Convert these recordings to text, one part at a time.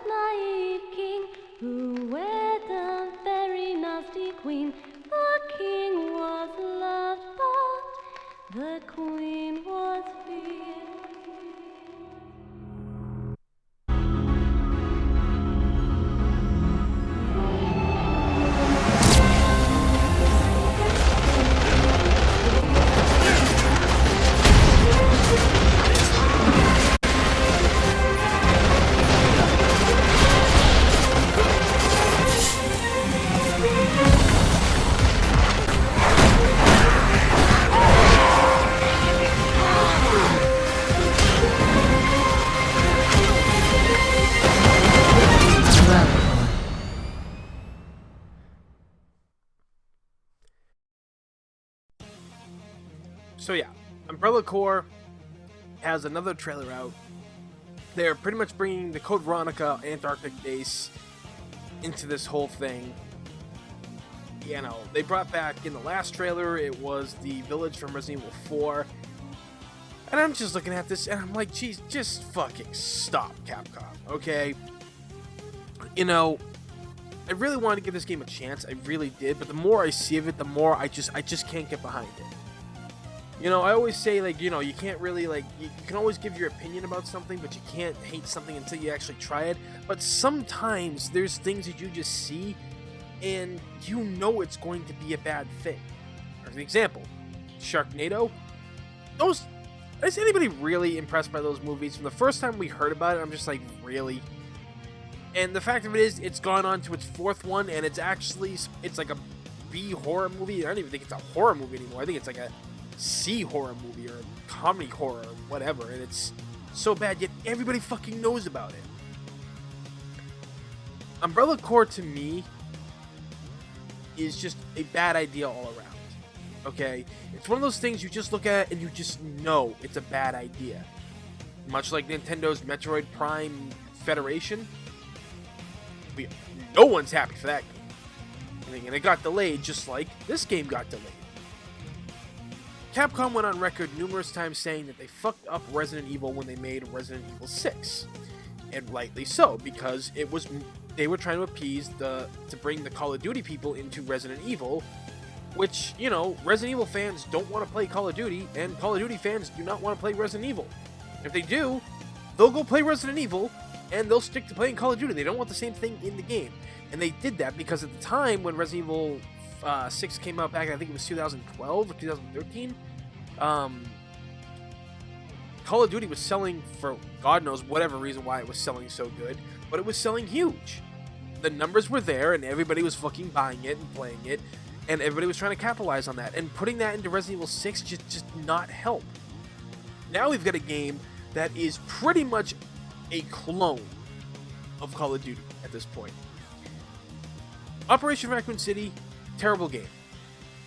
naive king who wed a very nasty queen. The king was loved, but the queen was feared. So yeah, Umbrella Corps has another trailer out. They're pretty much bringing the Code Veronica Antarctic base into this whole thing. You know, they brought back in the last trailer, it was the village from Resident Evil 4. And I'm just looking at this and I'm like, geez, just fucking stop, Capcom, okay? You know, I really wanted to give this game a chance, I really did, but the more I see of it, the more I just can't get behind it. You know, I always say, like, you know, you can't really, like, you can always give your opinion about something, but you can't hate something until you actually try it. But sometimes there's things that you just see, and you know it's going to be a bad thing. For example, Sharknado. Is anybody really impressed by those movies? From the first time we heard about it, I'm just like, really? And the fact of it is, it's gone on to its fourth one, and it's like a B horror movie. I don't even think it's a horror movie anymore. I think it's like a C horror movie or comedy horror or whatever, and it's so bad, yet everybody fucking knows about it. Umbrella Corps to me is just a bad idea all around. Okay? It's one of those things you just look at and you just know it's a bad idea. Much like Nintendo's Metroid Prime Federation. No one's happy for that game. And it got delayed just like this game got delayed. Capcom went on record numerous times saying that they fucked up Resident Evil when they made Resident Evil 6. And rightly so, because they were trying to appease to bring the Call of Duty people into Resident Evil, which, you know, Resident Evil fans don't want to play Call of Duty, and Call of Duty fans do not want to play Resident Evil. If they do, they'll go play Resident Evil, and they'll stick to playing Call of Duty. They don't want the same thing in the game. And they did that because at the time when Resident Evil 6 came out back, I think it was 2012 or 2013, Call of Duty was selling for God knows whatever reason why it was selling so good, but it was selling huge. The numbers were there, and everybody was fucking buying it and playing it, and everybody was trying to capitalize on that. And putting that into Resident Evil 6 just not help. Now we've got a game that is pretty much a clone of Call of Duty at this point. Operation Raccoon City, terrible game.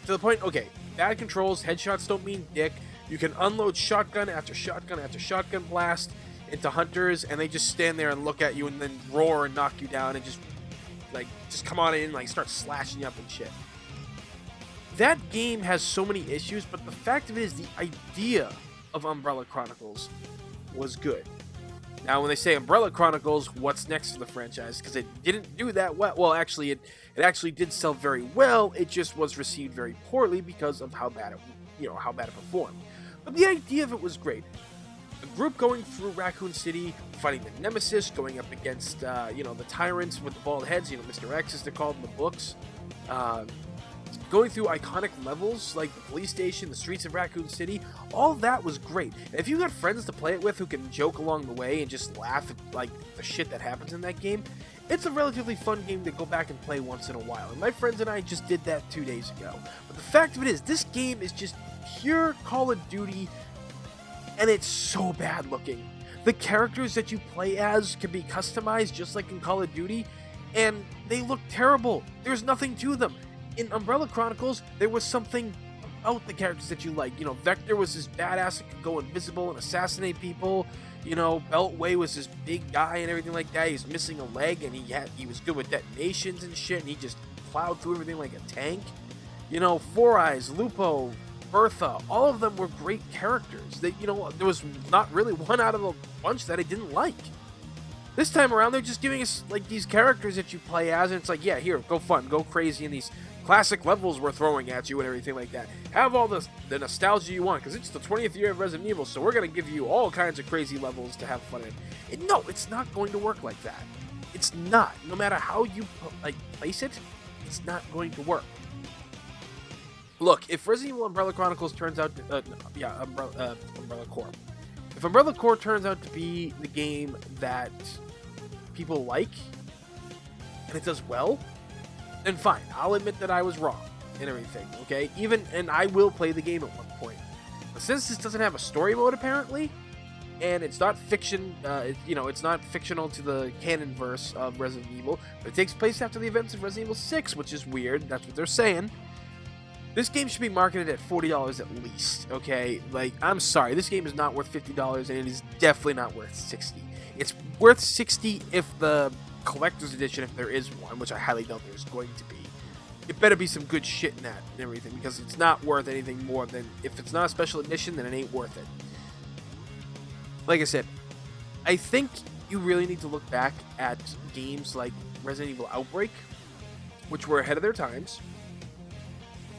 To the point, okay, bad controls, headshots don't mean dick. You can unload shotgun after shotgun after shotgun blast into hunters, and they just stand there and look at you and then roar and knock you down and just come on in and like start slashing you up and shit. That game has so many issues, but the fact of it is the idea of Umbrella Chronicles was good. Now, when they say Umbrella Chronicles, what's next for the franchise? Because it didn't do that well. Well, actually, it actually did sell very well. It just was received very poorly because of how bad it performed. But the idea of it was great. A group going through Raccoon City, fighting the Nemesis, going up against the tyrants with the bald heads. Mr. X as they're called in the books. Going through iconic levels like the police station, the streets of Raccoon City, all that was great. And if you got friends to play it with who can joke along the way and just laugh at like the shit that happens in that game, it's a relatively fun game to go back and play once in a while. And my friends and I just did that 2 days ago. But the fact of it is, this game is just pure Call of Duty, and it's so bad looking. The characters that you play as can be customized just like in Call of Duty, and they look terrible. There's nothing to them. In Umbrella Chronicles, there was something about the characters that you like. Vector was this badass that could go invisible and assassinate people. Beltway was this big guy and everything like that. He was missing a leg, and he was good with detonations and shit, and he just plowed through everything like a tank. Four Eyes, Lupo, Bertha, all of them were great characters. There was not really one out of the bunch that I didn't like. This time around, they're just giving us like these characters that you play as, and it's like, yeah, here, go fun, go crazy in these classic levels we're throwing at you and everything like that. Have all the nostalgia you want, because it's the 20th year of Resident Evil, so we're going to give you all kinds of crazy levels to have fun in. And no, it's not going to work like that. It's not. No matter how you place it, it's not going to work. Look, if Resident Evil Umbrella Chronicles turns out to, Umbrella Corps. If Umbrella Corps turns out to be the game that people like, and it does well, then fine. I'll admit that I was wrong and everything, okay? And I will play the game at one point. But since this doesn't have a story mode, apparently, and it's not fiction, it's not fictional to the canon verse of Resident Evil, but it takes place after the events of Resident Evil 6, which is weird. That's what they're saying. This game should be marketed at $40 at least, okay? Like, I'm sorry, this game is not worth $50, and it is definitely not worth $60. It's worth $60 if the collector's edition, if there is one, which I highly doubt there's going to be. It better be some good shit in that and everything, because it's not worth anything more than, if it's not a special edition, then it ain't worth it. Like I said, I think you really need to look back at games like Resident Evil Outbreak, which were ahead of their times.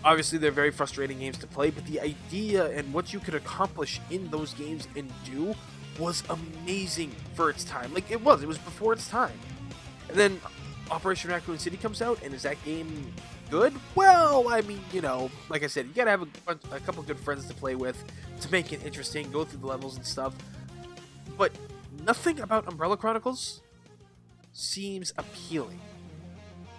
Obviously, they're very frustrating games to play, but the idea and what you could accomplish in those games and do was amazing for its time. Like, it was before its time. And then Operation Raccoon City comes out, and is that game good? Well, I mean, like I said, you gotta have a couple good friends to play with to make it interesting, go through the levels and stuff. But nothing about Umbrella Chronicles seems appealing.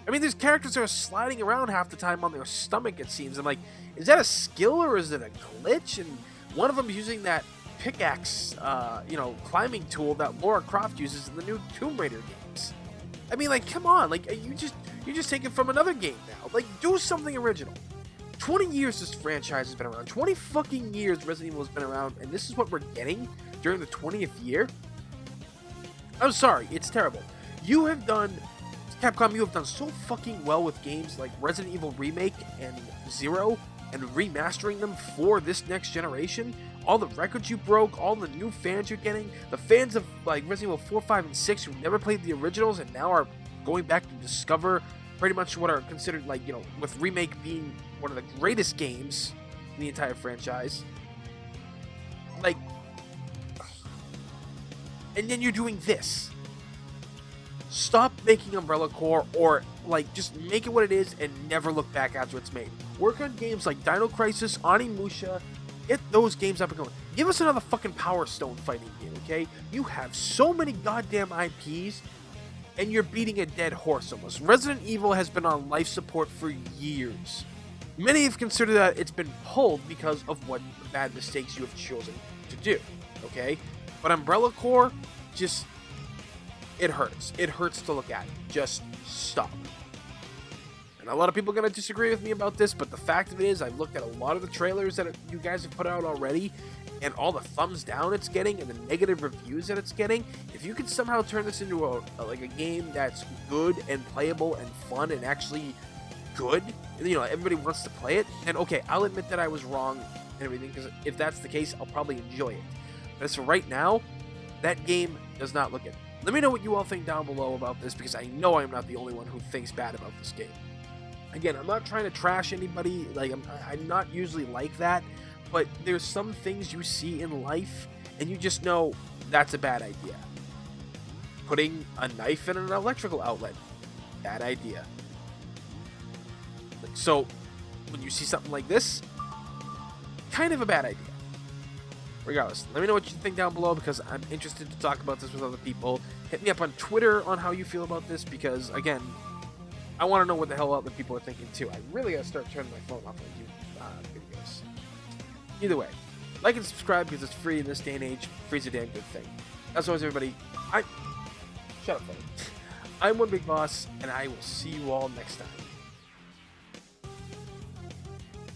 I mean, there's characters that are sliding around half the time on their stomach, it seems. I'm like, is that a skill or is it a glitch? And one of them is using that pickaxe, climbing tool that Lara Croft uses in the new Tomb Raider games. I mean, like, come on, like, you just take it from another game now. Like, do something original. 20 years this franchise has been around. 20 fucking years Resident Evil has been around, and this is what we're getting during the 20th year? I'm sorry, it's terrible. Capcom, you have done so fucking well with games like Resident Evil Remake and Zero, and remastering them for this next generation. All the records you broke, all the new fans you're getting, the fans of like Resident Evil 4, 5, and 6 who never played the originals and now are going back to discover pretty much what are considered, like, with Remake being one of the greatest games in the entire franchise. Like, and then you're doing this. Stop making Umbrella Corps, or like just make it what it is and never look back after it's made. Work on games like Dino Crisis, Onimusha, get those games up and going. Give us another fucking Power Stone fighting game, okay? You have so many goddamn IPs, and you're beating a dead horse almost. Resident Evil has been on life support for years. Many have considered that it's been pulled because of what bad mistakes you have chosen to do, okay? But Umbrella Corps, just... it hurts. It hurts to look at. Just stop. And a lot of people are going to disagree with me about this, but the fact of it is, I've looked at a lot of the trailers that you guys have put out already, and all the thumbs down it's getting, and the negative reviews that it's getting. If you could somehow turn this into a game that's good and playable and fun and actually good, and, everybody wants to play it, then okay, I'll admit that I was wrong and everything, because if that's the case, I'll probably enjoy it. But as for right now, that game does not look it. Let me know what you all think down below about this, because I know I'm not the only one who thinks bad about this game. Again, I'm not trying to trash anybody, like, I'm not usually like that, but there's some things you see in life, and you just know that's a bad idea. Putting a knife in an electrical outlet, bad idea. So, when you see something like this, kind of a bad idea. Regardless, let me know what you think down below, because I'm interested to talk about this with other people. Hit me up on Twitter on how you feel about this, because, again, I want to know what the hell other people are thinking, too. I really got to start turning my phone off when I do videos. Either way, like and subscribe, because it's free in this day and age. Free's a damn good thing. As always, everybody, shut up, buddy. I'm One Big Boss, and I will see you all next time.